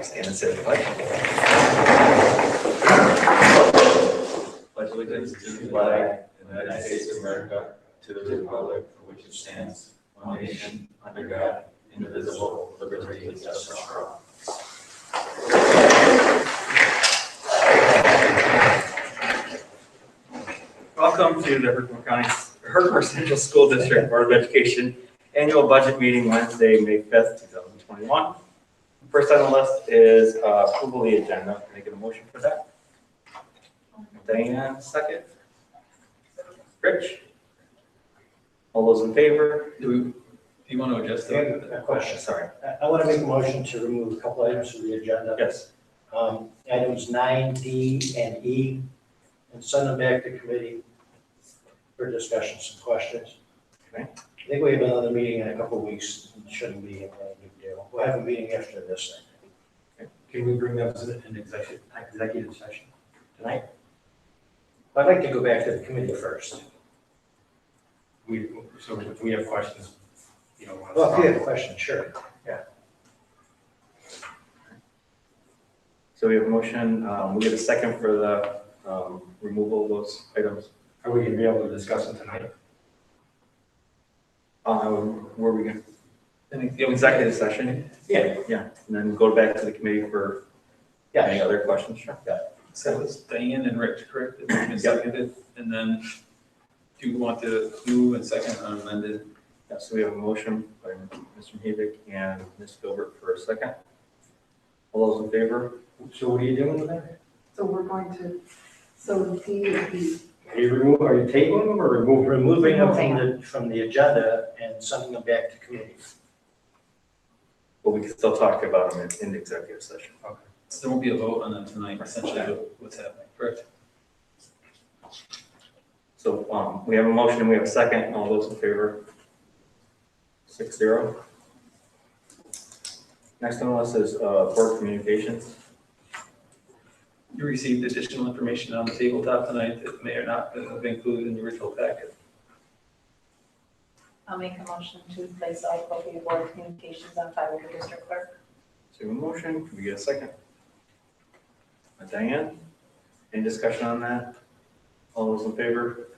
Stand and say the pledge. Pledge allegiance to the flag of the United States of America, to the republic for which it stands, one nation, under God, indivisible, with liberty and justice for all. Welcome to the Herkimer Central School District Board of Education Annual Budget Meeting, Wednesday, May 5th, 2021. First on the list is approval of the agenda. Making a motion for that. Diane, second. Rich? All those in favor? Do you want to adjust that? A question. Sorry. I want to make a motion to remove a couple items from the agenda. Yes. Items 9, D, and E, and send them back to committee for discussion, some questions. Okay. I think we have another meeting in a couple of weeks. It shouldn't be a big deal. We'll have a meeting after this thing. Can we bring that to an executive session tonight? I'd like to go back to the committee first. So if we have questions, you know. Well, if you have a question, sure. So we have a motion. We get a second for the removal of those items. Are we going to be able to discuss it tonight? Where are we going? Executive session? Yeah. And then go back to the committee for any other questions? Sure. So it's Diane and Rich, correct? And seconded, and then do you want to move and second on amended? Yeah, so we have a motion by Mr. Havik and Ms. Gilbert for a second. All those in favor? So what are you doing with that? So we're going to, so D and E. Are you tabling them or Removing them from the agenda and sending them back to committee. But we can still talk about them in the executive session. Okay. So there won't be a vote on them tonight, essentially what's happening, correct? So we have a motion and we have a second. All those in favor? 6-0. Next on the list is board communications. You received additional information on the tabletop tonight that may or not have been included in the original packet. I'll make a motion to place all appropriate board communications on file with the district clerk. So a motion, can we get a second? Diane, any discussion on that? All those in favor?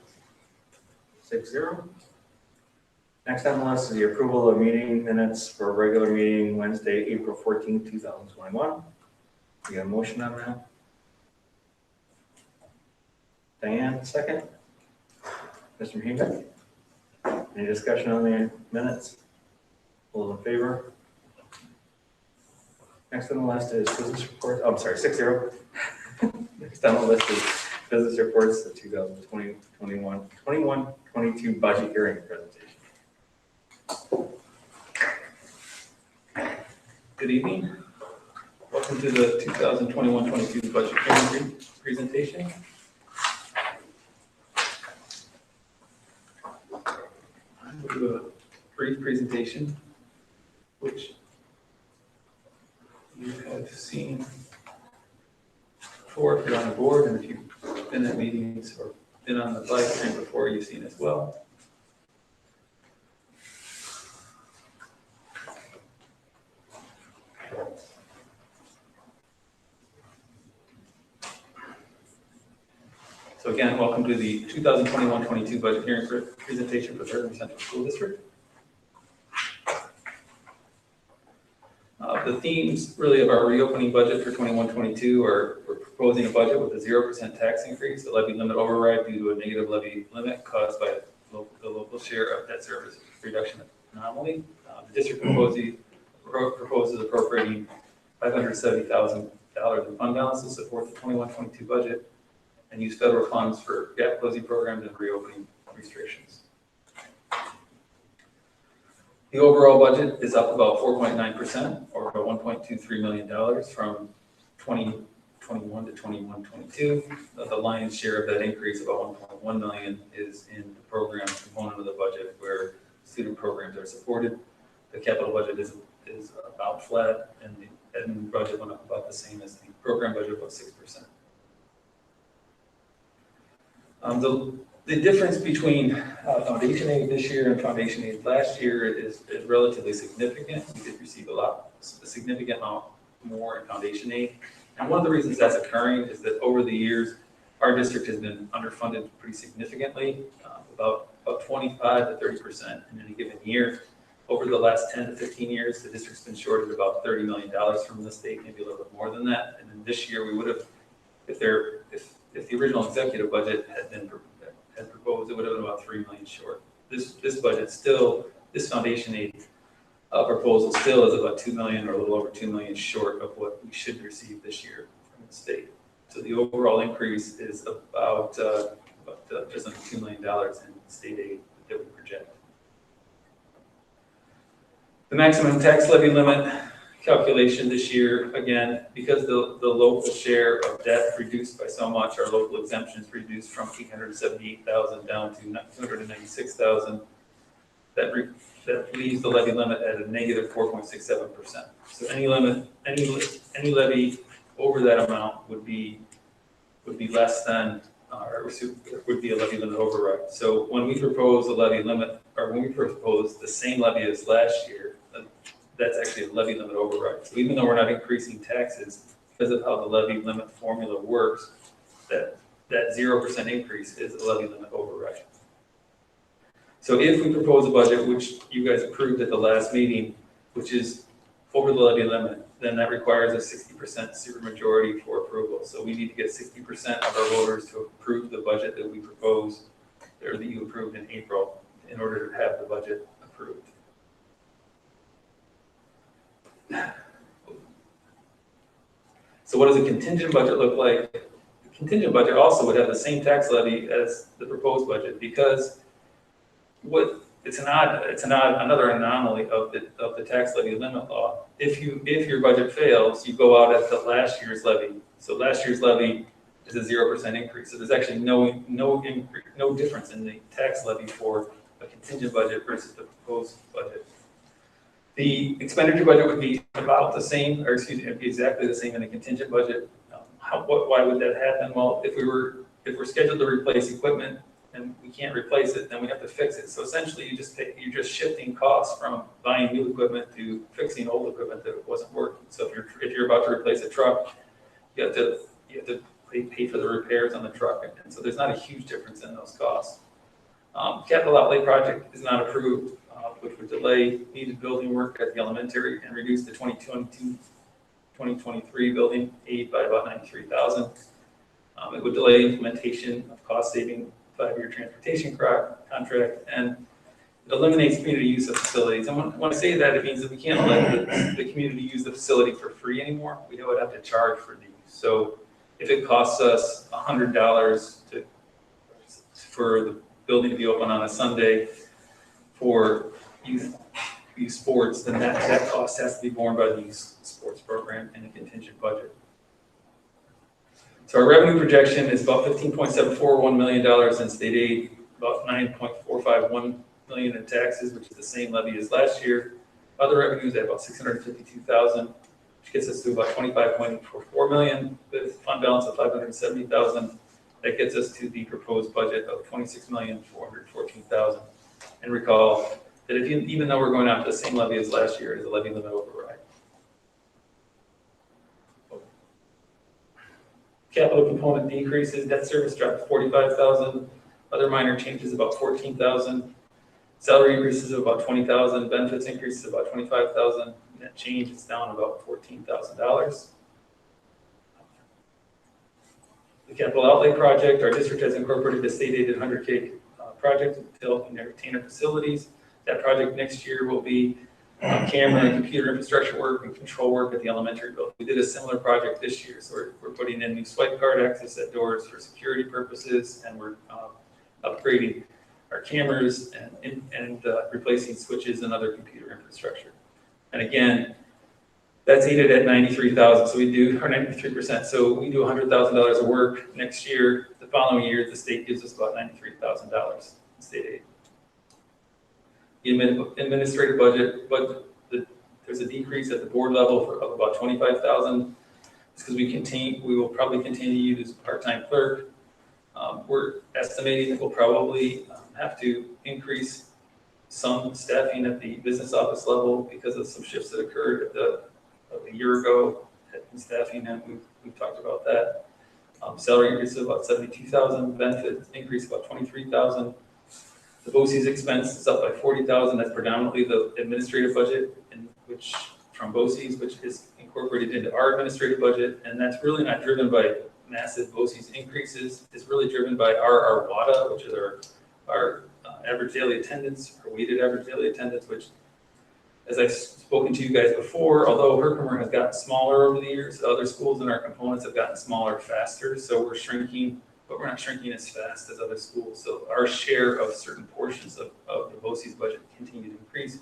6-0. Next on the list is the approval of meeting minutes for a regular meeting Wednesday, April 14th, 2021. We got a motion on that? Diane, second. Mr. Mahoney? Any discussion on the minutes? All those in favor? Next on the list is business reports. Oh, I'm sorry, 6-0. Next on the list is business reports, the 2021-22 budget hearing presentation. Good evening. Welcome to the 2021-22 budget hearing presentation. We'll do a brief presentation, which you have seen before if you're on the board, and if you've been at meetings or been on the live stream before, you've seen as well. So again, welcome to the 2021-22 budget hearing presentation for the Herkimer Central School District. The themes really of our reopening budget for 21-22 are we're proposing a budget with a 0% tax increase, a levy limit override due to a negative levy limit caused by the local share of debt service reduction anomaly. The district proposes appropriating $570,000 in fund balance to support the 21-22 budget and use federal funds for gap closing programs and reopening restrictions. The overall budget is up about 4.9%, or about $1.23 million from 2021 to 21-22. The lion's share of that increase, about $1.1 million, is in the program component of the budget where student programs are supported. The capital budget is about flat, and the admin budget went up about the same as the program budget, about 6%. The difference between foundation aid this year and foundation aid last year is relatively significant. We did receive a significant amount more in foundation aid. And one of the reasons that's occurring is that over the years, our district has been underfunded pretty significantly, about 25 to 30% in any given year. Over the last 10 to 15 years, the district's been shorted about $30 million from the state, maybe a little bit more than that. And then this year, we would have, if the original executive budget had proposed, it would have been about $3 million short. This budget still, this foundation aid proposal still is about $2 million or a little over $2 million short of what we should receive this year from the state. So the overall increase is about just under $2 million in state aid that we project. The maximum tax levy limit calculation this year, again, because the local share of debt reduced by so much, our local exemptions reduced from 878,000 down to 296,000. That leaves the levy limit at a negative 4.67%. So any levy over that amount would be less than, or would be a levy limit override. So when we propose a levy limit, or when we propose the same levy as last year, that's actually a levy limit override. So even though we're not increasing taxes because of how the levy limit formula works, that 0% increase is a levy limit override. So if we propose a budget, which you guys approved at the last meeting, which is over the levy limit, then that requires a 60% supermajority for approval. So we need to get 60% of our voters to approve the budget that we proposed, or that you approved in April, in order to have the budget approved. So what does a contingent budget look like? The contingent budget also would have the same tax levy as the proposed budget, because another anomaly of the tax levy limit law. If your budget fails, you go out at the last year's levy. So last year's levy is a 0% increase. So there's actually no difference in the tax levy for a contingent budget versus the proposed budget. The expenditure budget would be about the same, or excuse me, it'd be exactly the same in a contingent budget. Why would that happen? Well, if we're scheduled to replace equipment and we can't replace it, then we have to fix it. So essentially, you're just shifting costs from buying new equipment to fixing old equipment that wasn't working. So if you're about to replace a truck, you have to pay for the repairs on the truck, and so there's not a huge difference in those costs. Capital outlay project is not approved, which would delay needed building work at the elementary and reduce the 2022-2023 building aid by about $93,000. It would delay implementation of cost-saving 5-year transportation contract, and it eliminates community use of facilities. And when I say that, it means that we can't let the community use the facility for free anymore. We would have to charge for the use. So if it costs us $100 for the building to be open on a Sunday for youth sports, then that cost has to be borne by the youth sports program in a contingent budget. So our revenue projection is about $15.741 million in state aid, about $9.451 million in taxes, which is the same levy as last year. Other revenues at about $652,000, which gets us to about $25.44 million, with fund balance of $570,000. That gets us to the proposed budget of $26,414,000. And recall that even though we're going after the same levy as last year, it is a levy limit override. Capital component decreases, debt service dropped to $45,000. Other minor changes about $14,000. Salary increases of about $20,000. Benefits increases about $25,000. Net change is down about $14,000. The capital outlay project, our district has incorporated the state aided 100K project to help entertain our facilities. That project next year will be camera and computer infrastructure work and control work at the elementary building. We did a similar project this year, so we're putting in new swipe card access at doors for security purposes, and we're upgrading our cameras and replacing switches and other computer infrastructure. And again, that's aided at $93,000. So we do our 93%. So we do $100,000 of work next year. The following year, the state gives us about $93,000 in state aid. The administrative budget, but there's a decrease at the board level of about $25,000. It's because we will probably continue to use part-time clerk. We're estimating that we'll probably have to increase some staffing at the business office level because of some shifts that occurred a year ago and staffing, and we've talked about that. Salary increase of about 72,000, benefits increase about 23,000. The BOCES expense is up by 40,000. That's predominantly the administrative budget, from BOCES, which is incorporated into our administrative budget, and that's really not driven by massive BOCES increases. It's really driven by our WADA, which is our average daily attendance, or weighted average daily attendance, which, as I've spoken to you guys before, although Herkimer has gotten smaller over the years, other schools in our components have gotten smaller faster, so we're shrinking, but we're not shrinking as fast as other schools. So our share of certain portions of the BOCES budget continue to increase.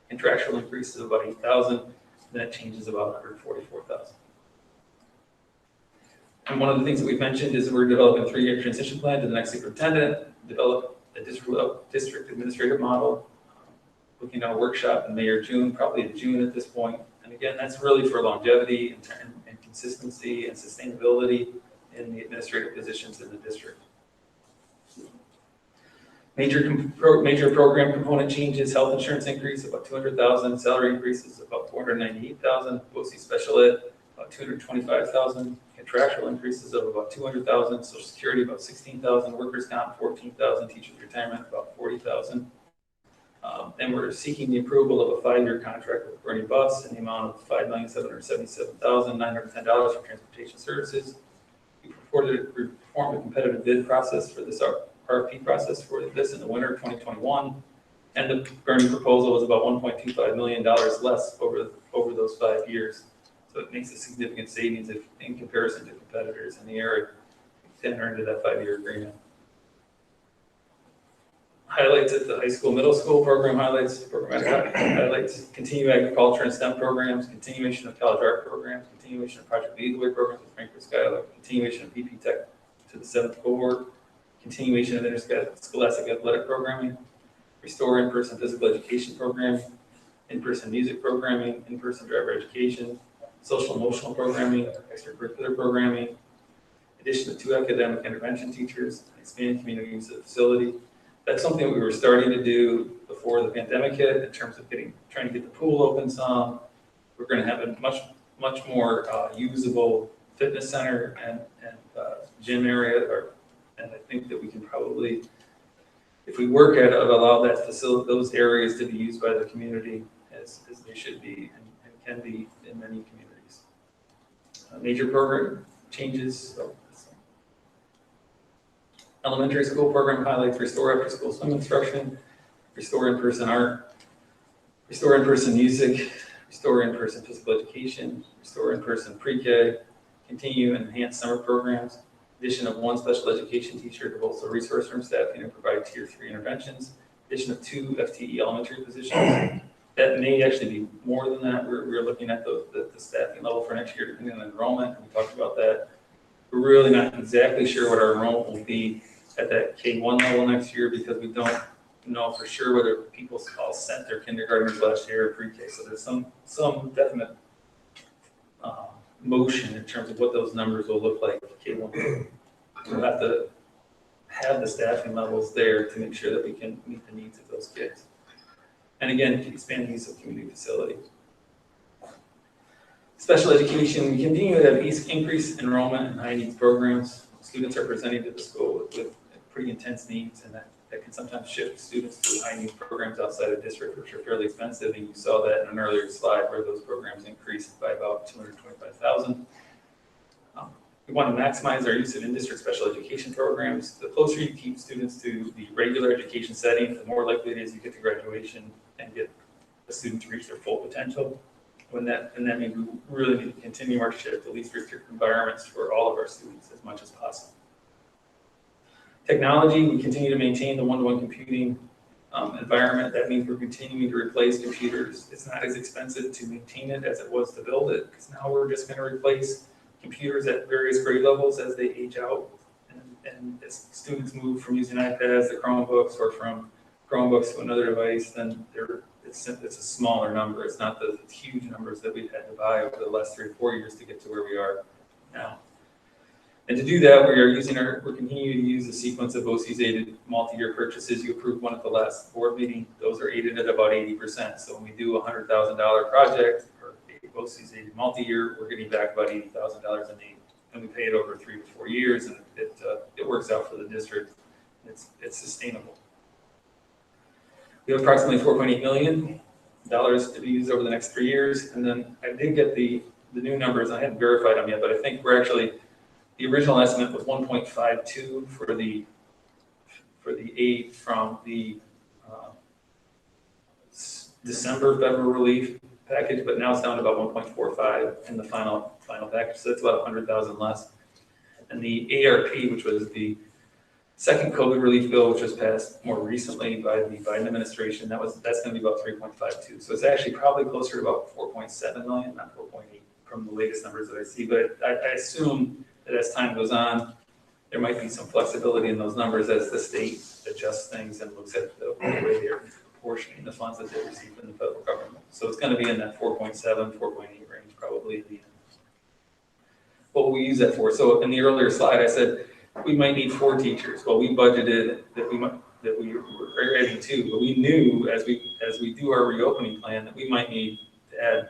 Contractual increases of about 8,000, net changes about 144,000. And one of the things that we've mentioned is we're developing a 3-year transition plan to the next superintendent, develop a district administrative model, looking at a workshop in May or June, probably in June at this point. And again, that's really for longevity and consistency and sustainability in the administrative positions in the district. Major program component changes: health insurance increase about 200,000, salary increases about 498,000, BOCES special ed about 225,000, contractual increases of about 200,000, social security about 16,000, workers' comp 14,000, teachers retirement about 40,000. And we're seeking the approval of a 5-year contract with Bernie Bus in the amount of $5,777,910 for transportation services. We performed a competitive bid process for this RFP process for this in the winter of 2021, and the Bernie proposal was about $1.25 million less over those 5 years. So it makes a significant savings in comparison to competitors in the area to enter into that 5-year agreement. Highlights at the high school, middle school program highlights, continue agriculture and STEM programs, continuation of college art programs, continuation of Project Leadway programs with Frankfurt Skylar, continuation of PP Tech to the 7th cohort, continuation of interscholastic athletic programming, restore in-person physical education programming, in-person music programming, in-person driver education, social emotional programming, extracurricular programming, addition of 2 academic intervention teachers, expand community use of the facility. That's something we were starting to do before the pandemic hit in terms of trying to get the pool open some. We're going to have a much more usable fitness center and gym area, and I think that we can probably, if we work at it, allow that facility, those areas to be used by the community as they should be and can be in many communities. Major program changes. Elementary school program highlights: restore after school swim instruction, restore in-person art, restore in-person music, restore in-person physical education, restore in-person pre-K, continue and enhance summer programs, addition of 1 special education teacher to bolster resource room staffing and provide tier 3 interventions, addition of 2 FTE elementary positions. That may actually be more than that. We're looking at the staffing level for next year depending on enrollment. We talked about that. We're really not exactly sure what our enrollment will be at that K1 level next year because we don't know for sure whether people all sent their kindergartners last year or pre-K. So there's some definite motion in terms of what those numbers will look like K1. We'll have to have the staffing levels there to make sure that we can meet the needs of those kids. And again, expand the use of community facility. Special education, we continue to have increased enrollment in high needs programs. Students are presenting to the school with pretty intense needs, and that can sometimes shift students to high needs programs outside of district, which are fairly expensive. And you saw that in an earlier slide where those programs increased by about 225,000. We want to maximize our use of in-district special education programs. The closer you keep students to the regular education setting, the more likely it is you get to graduation and get a student to reach their full potential. And that means we really need to continue our shift to least restrictive environments for all of our students as much as possible. Technology, we continue to maintain the one-to-one computing environment. That means we're continuing to replace computers. It's not as expensive to maintain it as it was to build it, because now we're just going to replace computers at various grade levels as they age out. And as students move from using iPads to Chromebooks or from Chromebooks to another device, then it's a smaller number. It's not the huge numbers that we've had to buy over the last 3 or 4 years to get to where we are now. And to do that, we're continuing to use a sequence of BOCES-aided multi-year purchases. You approved one at the last board meeting. Those are aided at about 80%. So when we do a $100,000 project or BOCES aid multi-year, we're getting back about $80,000 in aid. And we pay it over 3 to 4 years, and it works out for the district. It's sustainable. We have approximately $4.8 million to be used over the next 3 years. And then I did get the new numbers. I hadn't verified them yet, but I think we're actually, the original estimate was 1.52 for the aid from the December federal relief package, but now it's down to about 1.45 in the final package. So that's about 100,000 less. And the ARP, which was the second COVID relief bill, which was passed more recently by the Biden administration, that's going to be about 3.52. So it's actually probably closer to about 4.7 million, not 4.8 from the latest numbers that I see. But I assume that as time goes on, there might be some flexibility in those numbers as the state adjusts things and looks at the way they're proportioning the funds that they receive from the federal government. So it's going to be in that 4.7, 4.8 range probably at the end. What will we use that for? So in the earlier slide, I said we might need 4 teachers. Well, we budgeted that we were adding 2, but we knew as we do our reopening plan that we might need to add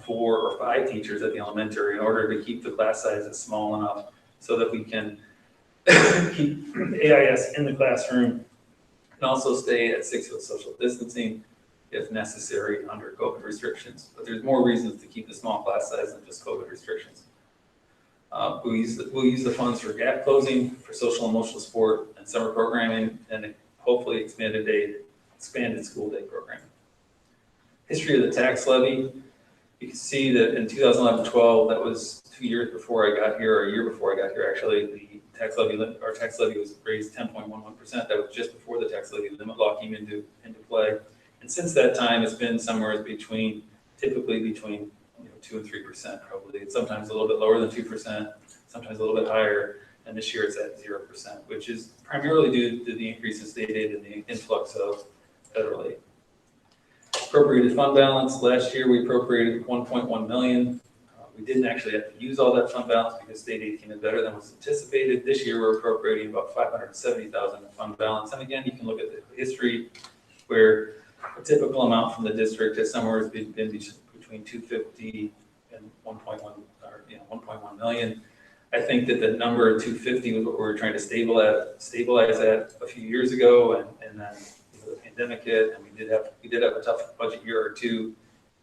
4 or 5 teachers at the elementary in order to keep the class sizes small enough so that we can keep AIS in the classroom and also stay at 6 foot social distancing if necessary under COVID restrictions. But there's more reasons to keep the small class size than just COVID restrictions. We'll use the funds for gap closing, for social emotional support and summer programming, and hopefully expanded school day programming. History of the tax levy. You can see that in 2011-12, that was 2 years before I got here, or a year before I got here actually, our tax levy was raised 10.11%. That was just before the tax levy limit law came into play. And since that time, it's been somewhere typically between 2 and 3% probably. It's sometimes a little bit lower than 2%, sometimes a little bit higher. And this year it's at 0%, which is primarily due to the increase in state aid and the influx of federal aid. Appropriated fund balance. Last year we appropriated 1.1 million. We didn't actually have to use all that fund balance because state aid came in better than was anticipated. This year we're appropriating about 570,000 in fund balance. And again, you can look at the history where a typical amount from the district has somewhere been between 250 and 1.1 or 1.1 million. I think that the number 250 was what we were trying to stabilize at a few years ago, and then the pandemic hit, and we did have a tough budget year or two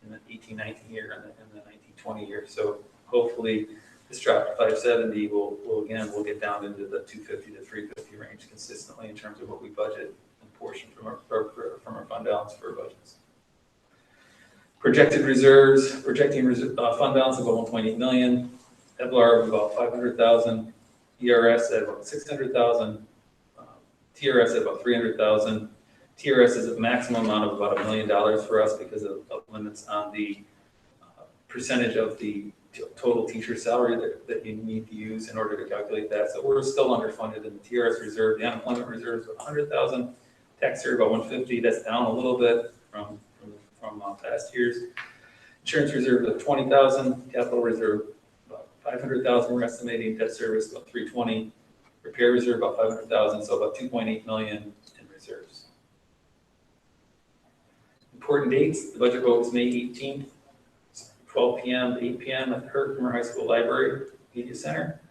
in the 18-19 year and the 19-20 year. So hopefully this drop to 570 will get down into the 250 to 350 range consistently in terms of what we budget and portion from our fund balance for budgets. Projecting fund balance of about 1.8 million, EBLAR of about 500,000, ERS at about 600,000, TRS at about 300,000. TRS is a maximum amount of about $1 million for us because of limits on the percentage of the total teacher salary that you need to use in order to calculate that. So we're still underfunded in the TRS reserve. The unemployment reserve is about 100,000, tax reserve about 150. That's down a little bit from past years. Insurance reserve of 20,000, capital reserve about 500,000. We're estimating debt service about 320, repair reserve about 500,000, so about 2.8 million in reserves. Important dates: the budget vote is May 18th, 12 p.m. to 8 p.m. at the Herkimer High School Library Media Center.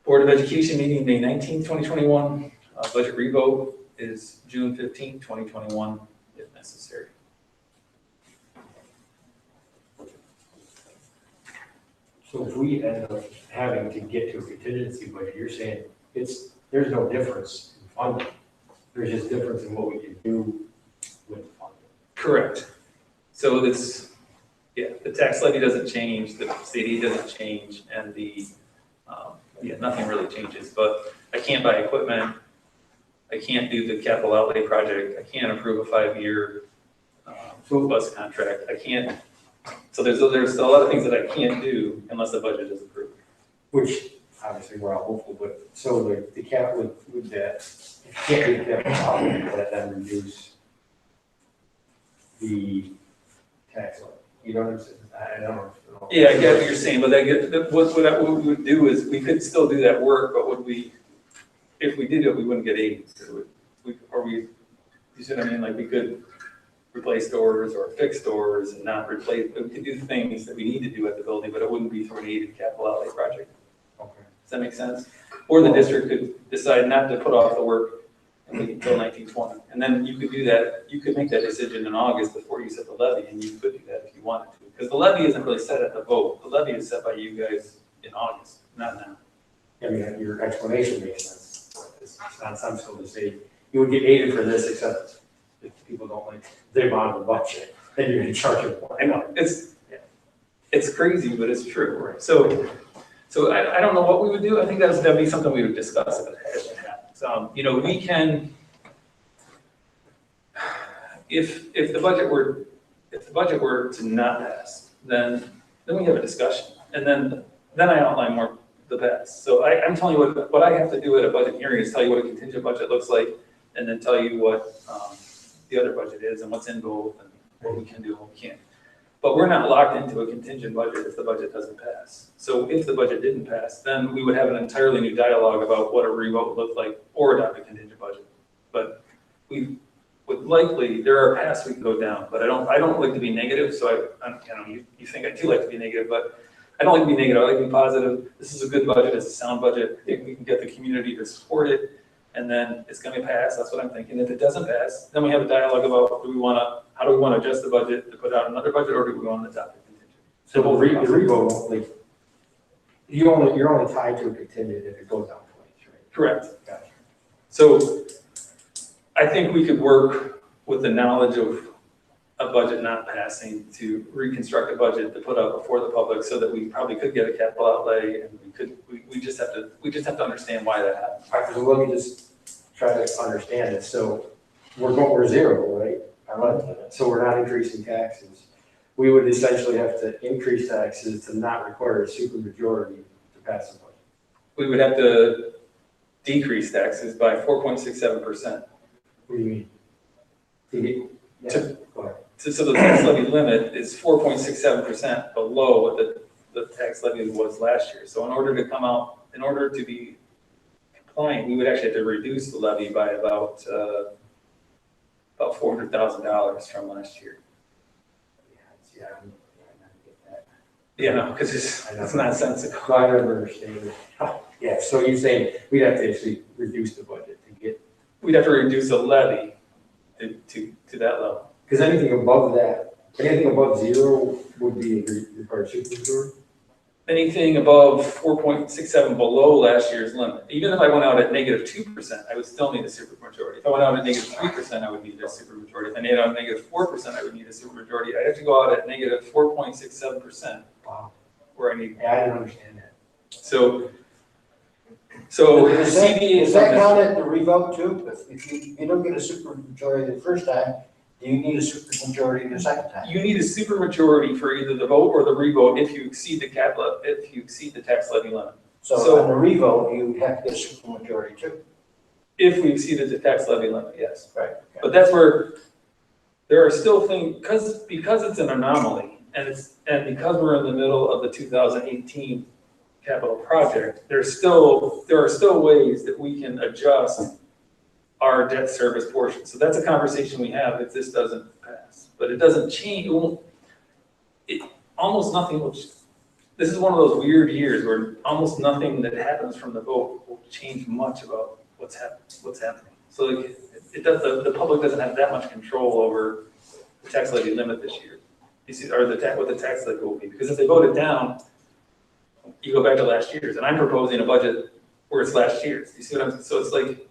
Board of Education meeting May 19th, 2021. Budget revote is June 15th, 2021, if necessary. So if we end up having to get to a contingency budget, you're saying there's no difference in funding. There's just difference in what we can do with funding. Correct. So the tax levy doesn't change, the state aid doesn't change, and nothing really changes. But I can't buy equipment. I can't do the capital outlay project. I can't approve a 5-year bus contract. I can't. So there's a lot of things that I can't do unless the budget is approved. Which obviously we're all hopeful, but so the cap with that, if you can't do the capital outlay, will that then reduce the tax levy? You don't understand? I don't know. Yeah, I get what you're saying, but what we would do is we could still do that work, but if we did it, we wouldn't get aid. You see what I mean? Like we're replace doors or fix doors and not replace, we could do things that we need to do at the building, but it wouldn't be through an aided capital outlay project. Okay. Does that make sense? Or the district could decide not to put off the work and wait until 1920. And then you could do that, you could make that decision in August before you set the levy, and you could do that if you wanted to. Because the levy isn't really set at the vote. The levy is set by you guys in August, not now. I mean, your explanation makes sense. It's not sensible to say, you would get aided for this, except if people don't like the amount of the budget, then you're in charge of more. I know, it's crazy, but it's true. So I don't know what we would do. I think that'd be something we would discuss if it happens. You know, we can, if the budget were to not pass, then we have a discussion, and then I outline more the pass. So I'm telling you what I have to do at a budget hearing is tell you what a contingent budget looks like, and then tell you what the other budget is and what's in both and what we can do and what we can't. But we're not locked into a contingent budget if the budget doesn't pass. So if the budget didn't pass, then we would have an entirely new dialogue about what a revote would look like or adopt a contingent budget. But we would likely, there are paths we can go down, but I don't like to be negative. So you think I do like to be negative, but I don't like to be negative. I like to be positive. This is a good budget. It's a sound budget. If we can get the community to support it, and then it's going to pass. That's what I'm thinking. If it doesn't pass, then we have a dialogue about how do we want to adjust the budget to put out another budget, or do we want to adopt a contingent? So the revote, like, you're only tied to a contingent if it goes down twice, right? Correct. Gotcha. So I think we could work with the knowledge of a budget not passing to reconstruct a budget to put out before the public so that we probably could get a capital outlay, and we just have to understand why that happened. All right, so let me just try to understand it. So we're zero, right? So we're not increasing taxes. We would essentially have to increase taxes to not require a supermajority to pass the budget. We would have to decrease taxes by 4.67%. What do you mean? Go ahead. So the tax levy limit is 4.67% below what the tax levy was last year. So in order to be compliant, we would actually have to reduce the levy by about $400,000 from last year. Yeah, I get that. Yeah, no, because it's nonsensical. No, I never understand it. Oh, yeah, so you're saying we'd have to actually reduce the budget to get, We'd have to reduce the levy to that level. because anything above that, anything above zero would be required supermajority? Anything above 4.67 below last year's limit. Even if I went out at -2%, I would still need a supermajority. If I went out at -3%, I would need a supermajority. If I went out at -4%, I would need a supermajority. I have to go out at -4.67%. Wow. Where I need. Yeah, I didn't understand that. So Does CBA does that count at the revote too? If you don't get a supermajority the first time, do you need a supermajority the second time? you need a supermajority for either the vote or the revote if you exceed the tax levy limit. So on the revote, you have to get a supermajority too. If we exceeded the tax levy limit, yes. Right. But that's where there are still things, because it's an anomaly and because we're in the middle of the 2018 capital project, there are still ways that we can adjust our debt service portion. So that's a conversation we have if this doesn't pass. But it doesn't change, almost nothing will, this is one of those weird years where almost nothing that happens from the vote will change much about what's happening. So like, the public doesn't have that much control over the tax levy limit this year. You see, or what the tax levy will be, because if they vote it down, you go back to last year's, and I'm proposing a budget where it's last year's. You see what I'm saying? So it's like,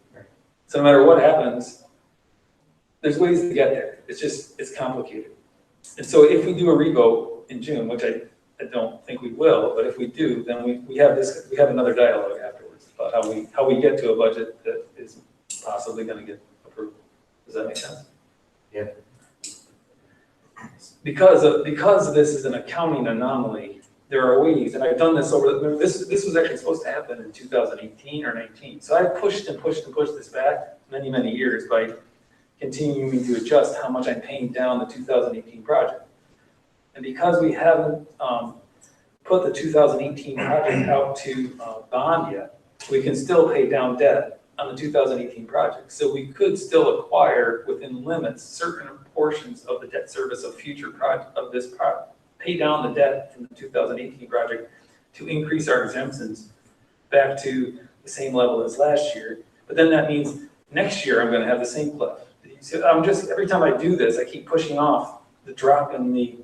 so no matter what happens, there's ways to get there. It's complicated. And so if we do a revote in June, which I don't think we will, but if we do, then we have another dialogue afterwards about how we get to a budget that is possibly going to get approved. Does that make sense? Yeah. Because this is an accounting anomaly, there are ways, and I've done this this was actually supposed to happen in 2018 or 19. So I pushed this back many, many years by continuing to adjust how much I'm paying down the 2018 project. And because we haven't put the 2018 project out to bond yet, we can still pay down debt on the 2018 project. So we could still acquire within limits certain portions of the debt service of pay down the debt from the 2018 project to increase our exemptions back to the same level as last year. But then that means next year I'm gonna have the same cliff. So every time I do this, I keep pushing off the drop in the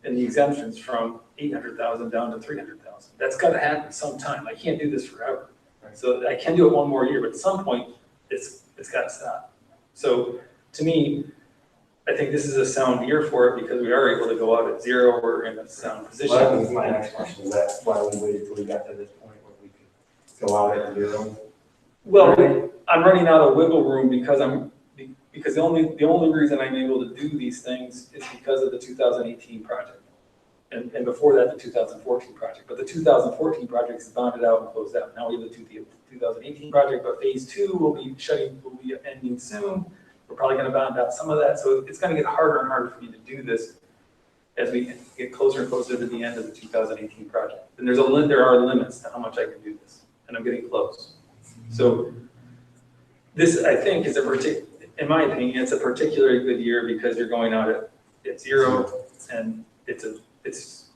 exemptions from 800,000 down to 300,000. That's gotta happen sometime. I can't do this forever. So I can do it one more year, but at some point it's gotta stop. So to me, I think this is a sound year for it because we are able to go out at zero. We're in a sound position. Well, that was my next question, is that why we waited till we got to this point where we could go out at zero? Well, I'm running out of wiggle room because the only reason I'm able to do these things is because of the 2018 project. And before that, the 2014 project. But the 2014 project is bonded out and closed out. Now we have the 2018 project, but phase 2 will be ending soon. We're probably going to bond out some of that. So it's going to get harder and harder for me to do this as we get closer and closer to the end of the 2018 project. And there are limits to how much I can do this, and I'm getting close. So this, I think, in my opinion, it's a particularly good year because you're going out at zero, and it's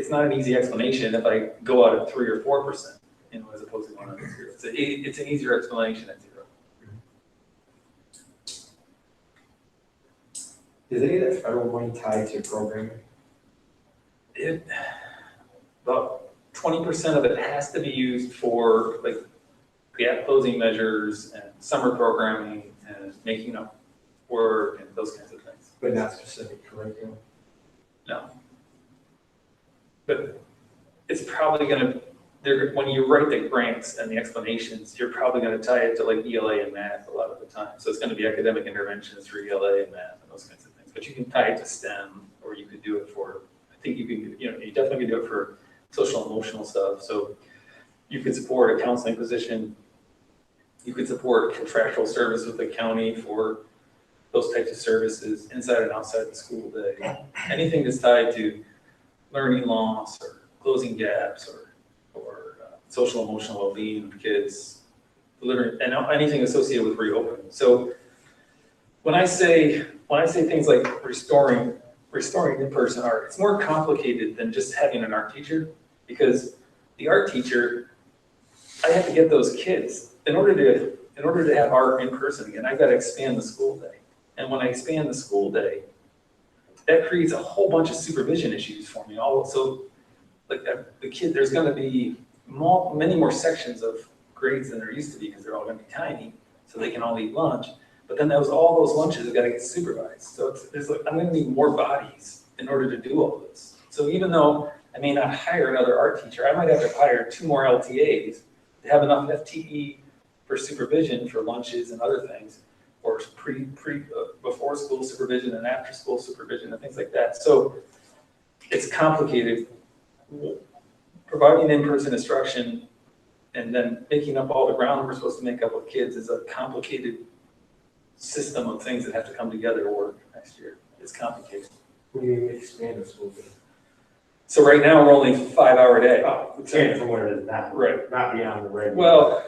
not an easy explanation if I go out at 3 or 4%, as opposed to going out at zero. It's an easier explanation at zero. Is any of that federal money tied to programming? About 20% of it has to be used for like gap closing measures and summer programming and making up work and those kinds of things. But not specific curriculum? No. But it's probably when you write the grants and the explanations, you're probably going to tie it to like ELA and math a lot of the time. So it's going to be academic interventions for ELA and math and those kinds of things. But you can tie it to STEM, or you could do it for, I think you can, you definitely can do it for social and emotional stuff. So you could support a counseling position. You could support contractual service with the county for those types of services inside and outside the school day. Anything that's tied to learning loss or closing gaps or social emotional well-being of kids, delivering, and anything associated with reopening. So when I say things like restoring in-person art, it's more complicated than just having an art teacher, because the art teacher, I have to get those kids in order to have art in person again. I've got to expand the school day, and when I expand the school day, that creates a whole bunch of supervision issues for me. Also, like the kid, there's going to be many more sections of grades than there used to be because they're all going to be tiny, so they can all eat lunch. But then all those lunches have got to get supervised. So I'm going to need more bodies in order to do all this. So even though I may not hire another art teacher, I might have to hire 2 more LTAs to have enough FTE for supervision for lunches and other things, or before school supervision and after school supervision and things like that. So it's complicated. Providing in-person instruction and then making up all the ground we're supposed to make up with kids is a complicated system of things that have to come together to work next year. It's complicated. What do you mean expand the school day? So right now we're only 5-hour day. Oh, expand from where it is now. Right. Not beyond the regular. Well,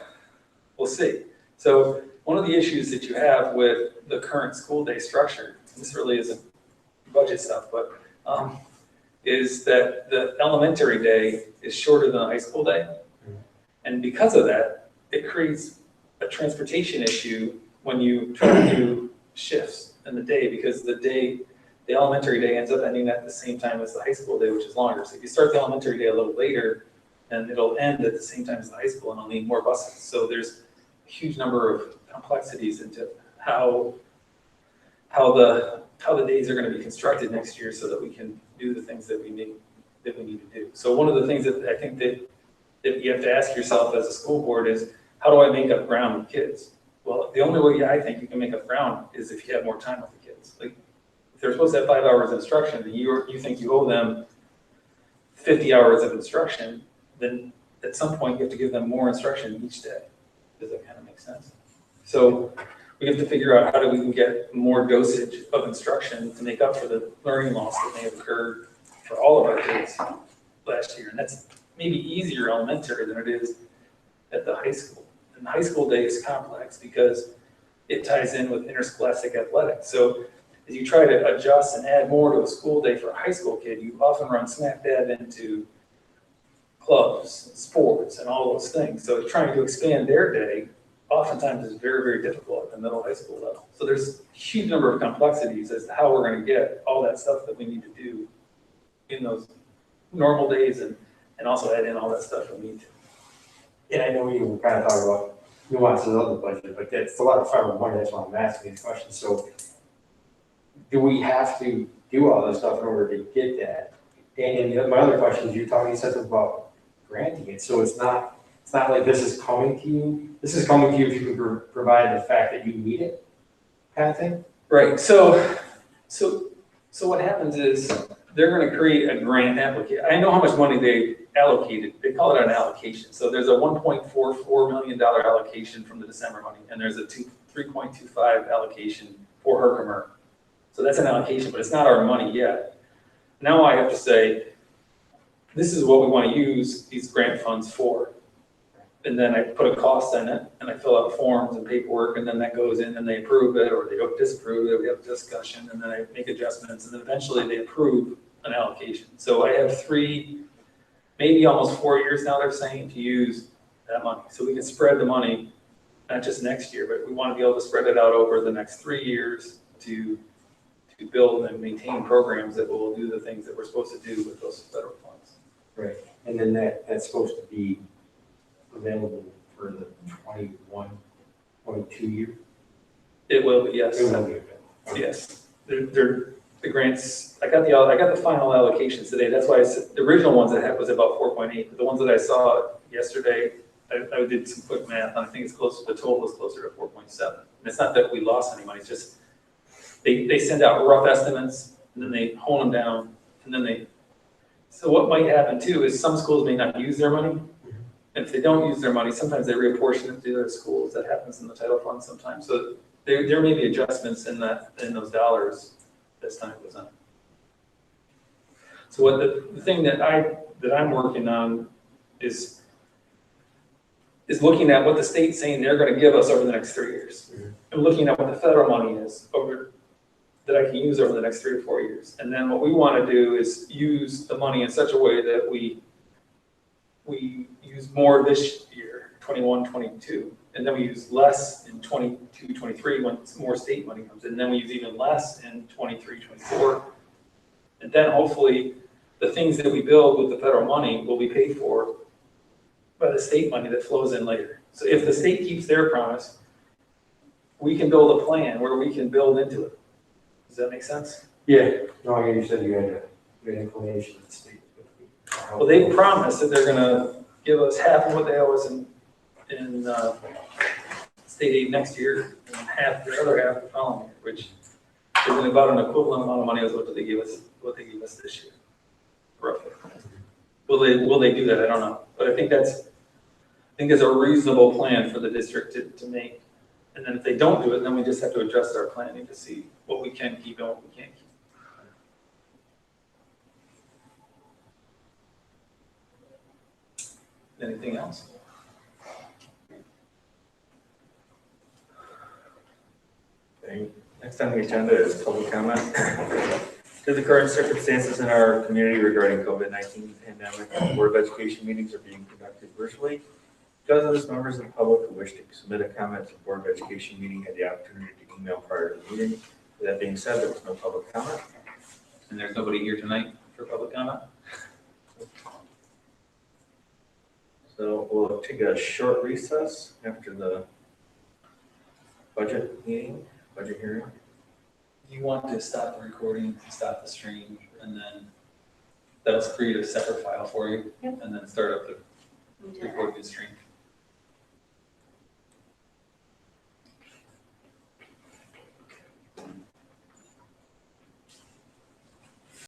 we'll see. So one of the issues that you have with the current school day structure, this really isn't budget stuff, but is that the elementary day is shorter than the high school day. And because of that, it creates a transportation issue when you try to do shifts in the day, because the elementary day ends up ending at the same time as the high school day, which is longer. So if you start the elementary day a little later, and it'll end at the same time as the high school, and I'll need more buses. So there's a huge number of complexities into how the days are going to be constructed next year so that we can do the things that we need to do. So one of the things that I think that you have to ask yourself as a school board is, how do I make up ground with kids? Well, the only way I think you can make up ground is if you have more time with the kids. Like, if they're supposed to have 5 hours of instruction, and you think you owe them 50 hours of instruction, then at some point you have to give them more instruction each day. Does that kind of make sense? So we have to figure out how we can get more dosage of instruction to make up for the learning loss that may have occurred for all of our kids last year. And that's maybe easier elementary than it is at the high school. And the high school day is complex because it ties in with interscholastic athletics. So is you try to adjust and add more to a school day for a high school kid, you often run smack dab into clubs, sports, and all those things. So trying to expand their day oftentimes is very, very difficult at the middle high school level. So there's a huge number of complexities as to how we're going to get all that stuff that we need to do in those normal days and also add in all that stuff we need to. Yeah, I know you were kind of talking about nuances of the budget, but that's a lot of federal money, that's why I'm asking these questions. So do we have to do all this stuff in order to get that? And my other question is, you said something about granting it, so it's not like this is coming to you. This is coming to you if you can provide the fact that you need it, kind of thing? Right, so what happens is they're going to create a grant application. I know how much money they allocated. They call it an allocation. So there's a $1.44 million allocation from the December money, and there's a 3.25 allocation for Herkimer. So that's an allocation, but it's not our money yet. Now I have to say, this is what we want to use these grant funds for. And then I put a cost in it, and I fill out forms and paperwork, and then that goes in, and they approve it, or they don't disapprove it, we have a discussion, and then I make adjustments, and then eventually they approve an allocation. So I have 3, maybe almost 4 years now, they're saying, to use that money. So we can spread the money, not just next year, but we want to be able to spread it out over the next 3 years to build and maintain programs that will do the things that we're supposed to do with those federal funds. Right. And then that's supposed to be available for the 21, 22 year? It will be, yes. It will be. Yes. They're the grants, I got the final allocations today. That's why I said, the original ones that I had was about 4.8, but the ones that I saw yesterday, I did some quick math, and I think it's closer, the total is closer to 4.7. And it's not that we lost any money, it's just, they send out rough estimates, and then they hone them down, and then so what might happen too is some schools may not use their money. And if they don't use their money, sometimes they reapportion it to other schools. That happens in the title fund sometimes. So there may be adjustments in those dollars as time goes on. So what the thing that I'm working on is looking at what the state's saying they're going to give us over the next 3 years. And looking at what the federal money is that I can use over the next 3 or 4 years. And then what we want to do is use the money in such a way that we use more this year, 21, 22, and then we use less in 22, 23 when more state money comes in, and then we use even less in 23, 24. And then hopefully the things that we build with the federal money will be paid for by the state money that flows in later. So if the state keeps their promise, we can build a plan where we can build into it. Does that make sense? Yeah. No, I you said you had an inclination to state. Well, they promised that they're gonna give us half of what they owe us in state aid next year, and half the other half the following year, which is about an equivalent amount of money as what they gave us this year, roughly. Will they do that? I don't know, but I think that's a reasonable plan for the district to make. And then if they don't do it, then we just have to adjust our planning to see what we can keep and what we can't keep. Anything else? Okay. Next on the agenda is public comment. To the current circumstances in our community regarding COVID-19 pandemic, Board of Education meetings are being conducted virtually. Because of this, members of the public who wish to submit a comment to the Board of Education meeting had the opportunity to email prior to the meeting. With that being said, there was no public comment. And there's nobody here tonight for public comment? So we'll take a short recess after the budget hearing. You want to stop the recording, stop the stream, and then that'll create a separate file for you, Yep. and then start up the recording and stream.